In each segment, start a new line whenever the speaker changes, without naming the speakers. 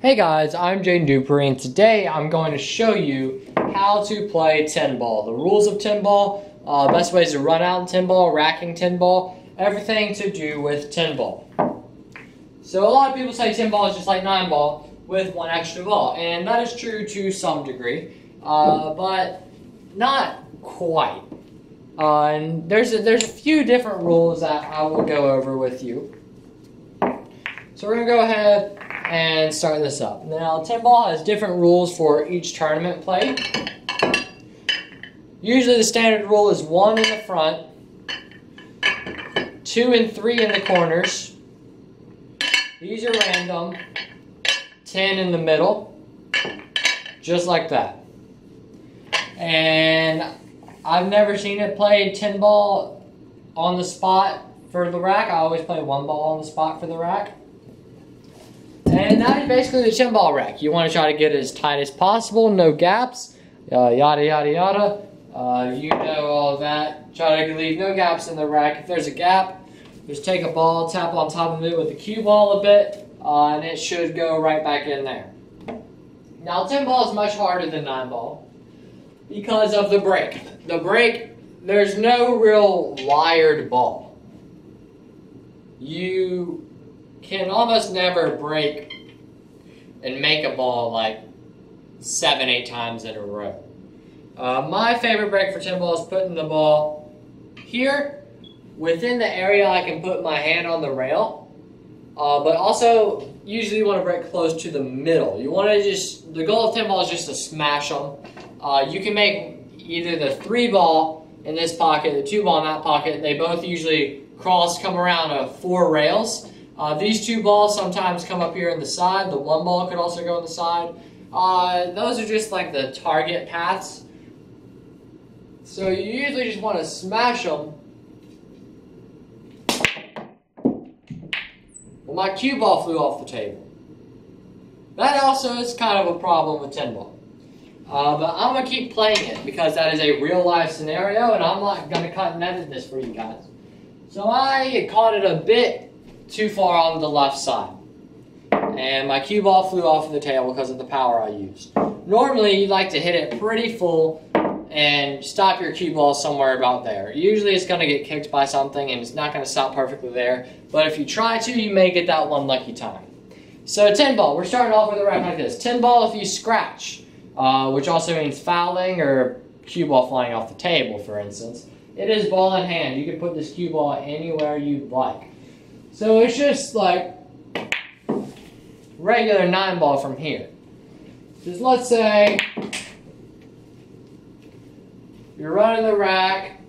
Hey guys, I'm Dupree, and today I'm going to show you how to play tin ball. The rules of tin ball, best ways to run out in tin ball, racking tin ball, everything to do with tin ball. So a lot of people say tin ball is just like 9 ball with one extra ball, and that is true to some degree, but not quite. And there's a few different rules that I will go over with you. So we're going to go ahead and start this up. Now, tin ball has different rules for each tournament played. Usually the standard rule is 1 in the front, 2 and 3 in the corners. These are random. 10 in the middle, just like that. And I've never seen it play tin ball on the spot for the rack. I always play 1 ball on the spot for the rack. And that is basically the tin ball rack. You want to try to get it as tight as possible, no gaps, yada yada yada. You know all of that. Try to leave no gaps in the rack. If there's a gap, just take a ball, tap on top of it with the cue ball a bit, and it should go right back in there. Now, tin ball is much harder than 9 ball because of the break. The break, there's no real wired ball. You can almost never break and make a ball like 7, 8 times in a row. My favorite break for tin ball is putting the ball here within the area I can put my hand on the rail, but also usually you want to break close to the middle. You want to just, the goal of tin ball is just to smash them. You can make either the 3 ball in this pocket, the 2 ball in that pocket. They both usually come around 4 rails. These 2 balls sometimes come up here in the side. The 1 ball could also go on the side. Those are just like the target paths. So you usually just want to smash them. Well, my cue ball flew off the table. That also is kind of a problem with tin ball. But I'm going to keep playing it because that is a real life scenario, and I'm not going to cut and edit this for you guys. So I caught it a bit too far on the left side, and my cue ball flew off of the table because of the power I used. Normally you like to hit it pretty full and stop your cue ball somewhere about there. Usually it's going to get kicked by something and it's not going to stop perfectly there, but if you try to, you may get that one lucky time. So tin ball, we're starting off with a rack like this. Tin ball, if you scratch, which also means fouling or cue ball flying off the table, for instance, it is ball in hand. You can put this cue ball anywhere you'd like. So it's just like regular 9 ball from here. Just let's say you're running the rack,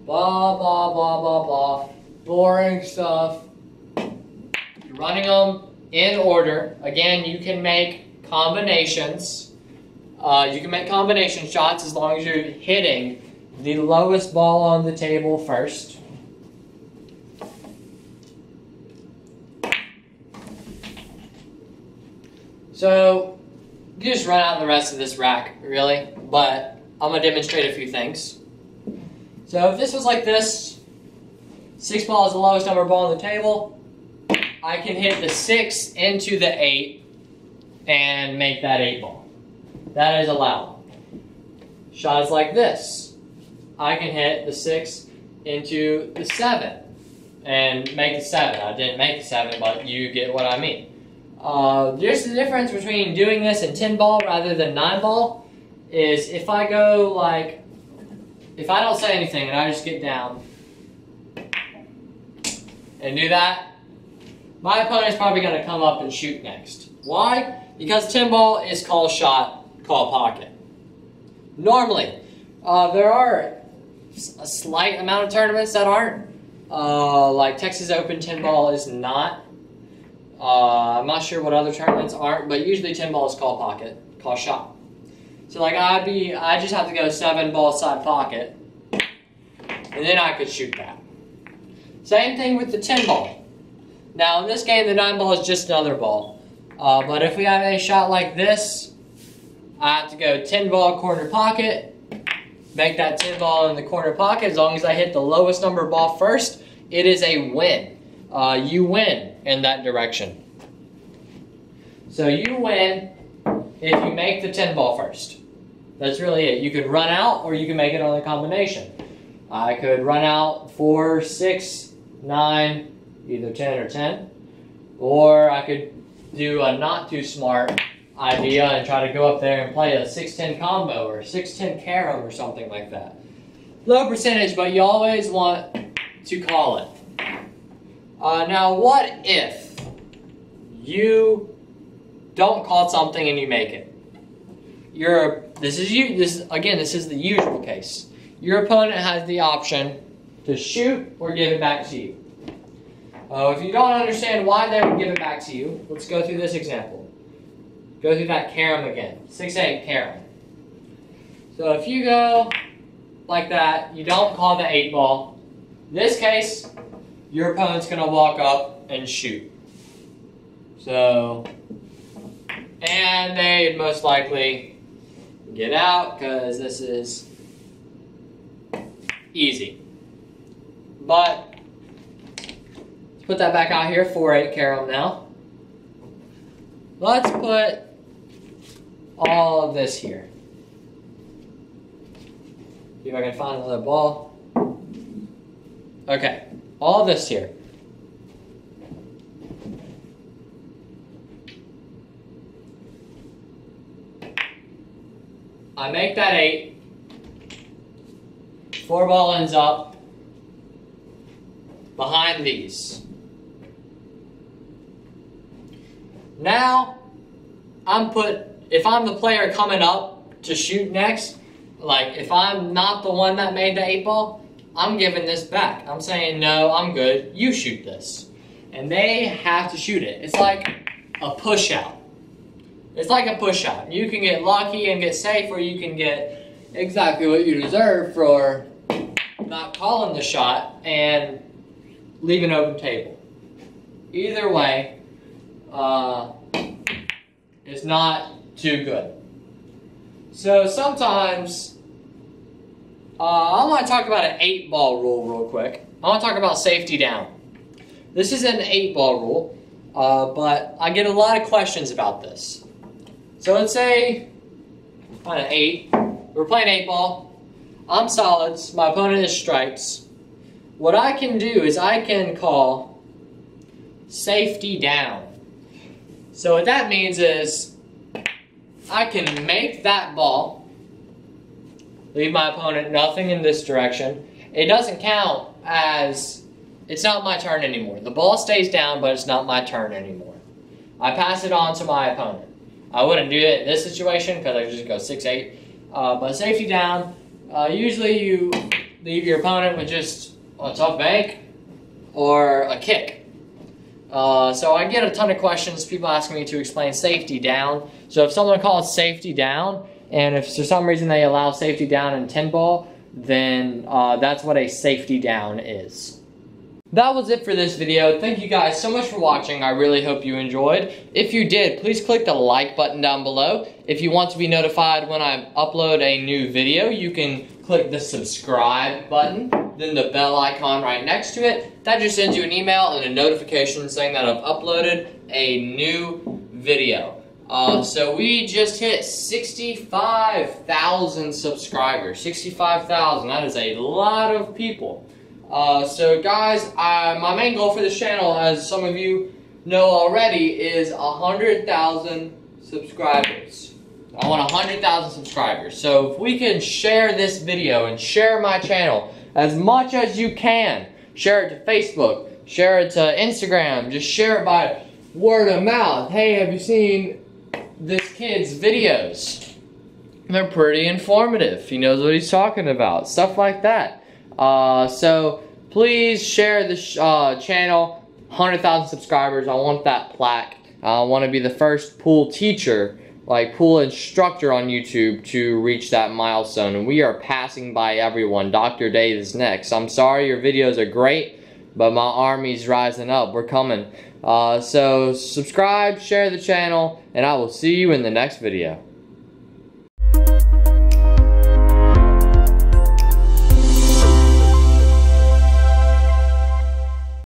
blah, blah, blah, blah, blah, boring stuff. You're running them in order. Again, you can make combinations. You can make combination shots as long as you're hitting the lowest ball on the table first. So, you just run out the rest of this rack, really, but I'm going to demonstrate a few things. So if this was like this, 6 ball is the lowest number ball on the table, I can hit the 6 into the 8 and make that 8 ball. That is allowed. Shots like this, I can hit the 6 into the 7 and make the 7. I didn't make the 7, but you get what I mean. Just the difference between doing this in tin ball rather than 9 ball is if I go like, if I don't say anything and I just get down and do that, my opponent's probably going to come up and shoot next. Why? Because tin ball is call shot, call pocket. Normally, there are a slight amount of tournaments that aren't. Like Texas Open tin ball is not. I'm not sure what other tournaments aren't, but usually tin ball is call pocket, call shot. So like I just have to go 7 ball side pocket, and then I could shoot that. Same thing with the tin ball. Now in this game, the 9 ball is just another ball. But if we have a shot like this, I have to go tin ball corner pocket, make that tin ball in the corner pocket. As long as I hit the lowest number ball first, it is a win. You win in that direction. So you win if you make the 10 ball first. That's really it. You could run out or you can make it on a combination. I could run out 4, 6, 9, either 10 or 10. Or I could do a not too smart idea and try to go up there and play a 6-10 combo or 6-10 carom or something like that. Low percentage, but you always want to call it. Now, what if you don't call something and you make it? This is the usual case. Your opponent has the option to shoot or give it back to you. If you don't understand why they would give it back to you, let's go through this example. Go through that carom again. 6-8 carom. So if you go like that, you don't call the 8 ball. In this case, your opponent's going to walk up and shoot. So, and they'd most likely get out because this is easy. But put that back out here, 4-8 carom now. Let's put all of this here. See if I can find another ball. Okay, all of this here. I make that 8. 4 ball ends up behind these. Now, if I'm the player coming up to shoot next, like if I'm not the one that made the 8 ball, I'm giving this back. I'm saying, no, I'm good, you shoot this. And they have to shoot it. It's like a push out. It's like a push out. You can get lucky and get safe, or you can get exactly what you deserve for not calling the shot and leaving an open table. Either way, it's not too good. So sometimes, I want to talk about an 8 ball rule real quick. I want to talk about safety down. This is an 8 ball rule, but I get a lot of questions about this. So let's say, on an 8, we're playing 8 ball, I'm solids, my opponent is strikes. What I can do is I can call safety down. So what that means is I can make that ball, leave my opponent nothing in this direction. It doesn't count as, it's not my turn anymore. The ball stays down, but it's not my turn anymore. I pass it on to my opponent. I wouldn't do it in this situation because I just go 6-8. But safety down, usually you leave your opponent with just a tough bank or a kick. So I get a ton of questions, people asking me to explain safety down. So if someone calls safety down, and if for some reason they allow safety down in 10 ball, then that's what a safety down is. That was it for this video. Thank you guys so much for watching. I really hope you enjoyed. If you did, please click the like button down below. If you want to be notified when I upload a new video, you can click the subscribe button, then the bell icon right next to it. That just sends you an email and a notification saying that I've uploaded a new video. So we just hit 65,000 subscribers. 65,000, that is a lot of people. So guys, my main goal for this channel, as some of you know already, is 100,000 subscribers. I want 100,000 subscribers. So if we can share this video and share my channel as much as you can, share it to Facebook, share it to Instagram, just share it by word of mouth. Hey, have you seen this kid's videos? They're pretty informative. He knows what he's talking about. Stuff like that. So please share this channel. 100,000 subscribers. I want that plaque. I want to be the first pool teacher, like pool instructor on YouTube, to reach that milestone. And we are passing by everyone. Dr. Dave is next. I'm sorry, your videos are great, but my army's rising up. We're coming. So subscribe, share the channel, and I will see you in the next video.